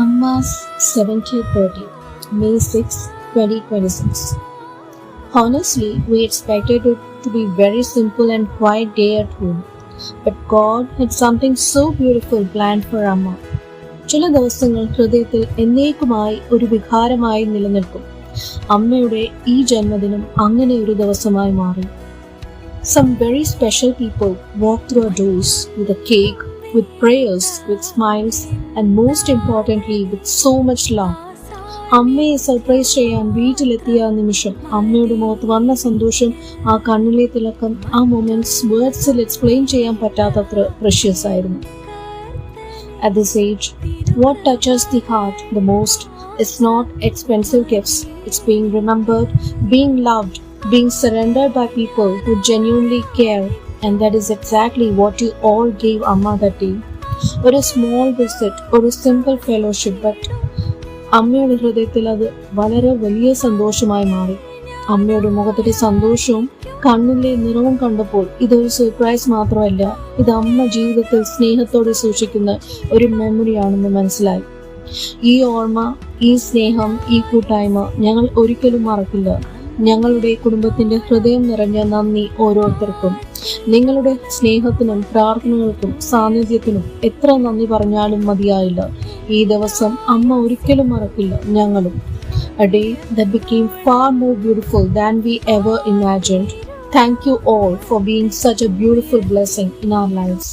Amma's 70th birthday, May 6, 2026. Honestly, we expected it to be very simple and quiet day at home. But God had something so beautiful planned for Amma. ചില ദിവസങ്ങൾ ഹൃദയത്തിൽ എന്നേക്കുമായി ഒരു വികാരമായി നിലനിൽക്കും. അമ്മയുടെ ഈ ജന്മദിനം അങ്ങനെ ഒരു ദിവസമായി മാറി. Some very special people walked through our doors with a cake, with prayers, with smiles, and most importantly, with so much love. അമ്മയെ സർപ്രൈസ് ചെയ്യാൻ വീട്ടിലെത്തിയ നിമിഷം അമ്മയുടെ മുഖത്ത് വന്ന സന്തോഷം, ആ കണ്ണിലെ തിളക്കം, ആ മൊമെന്റ്സ് വേർഡ്സിൽ എക്സ്പ്ലെയിൻ ചെയ്യാൻ പറ്റാത്തത്ര പ്രഷ്യസ് ആയിരുന്നു. At this age, what touches the heart the most is not expensive gifts. It's being remembered, being loved, being surrendered by people who genuinely care, and that is exactly what you all gave Amma that day. ഒരു small visit, ഒരു simple fellowship, but അമ്മയുടെ ഹൃദയത്തിൽ അത് വളരെ വലിയ സന്തോഷമായി മാറി. അമ്മയുടെ മുഖത്തിന്റെ സന്തോഷവും കണ്ണിലെ നിറവും കണ്ടപ്പോൾ ഇതൊരു സർപ്രൈസ് മാത്രമല്ല, ഇത് അമ്മ ജീവിതത്തിൽ സ്നേഹത്തോടെ സൂക്ഷിക്കുന്ന ഒരു മെമ്മറിയാണെന്ന് മനസ്സിലായി. ഈ ഓർമ്മ, ഈ സ്നേഹം, ഈ കൂട്ടായ്മ ഞങ്ങൾ ഒരിക്കലും മറക്കില്ല. ഞങ്ങളുടെ കുടുംബത്തിന്റെ ഹൃദയം നിറഞ്ഞ നന്ദി ഓരോരുത്തർക്കും. നിങ്ങളുടെ സ്നേഹത്തിനും പ്രാർത്ഥനകൾക്കും സാന്നിധ്യത്തിനും എത്ര നന്ദി പറഞ്ഞാലും മതിയായില്ല. ഈ ദിവസം അമ്മ ഒരിക്കലും മറക്കില്ല, ഞങ്ങളും. A day that became far more beautiful than we ever imagined. Thank you all for being such a beautiful blessing in our lives.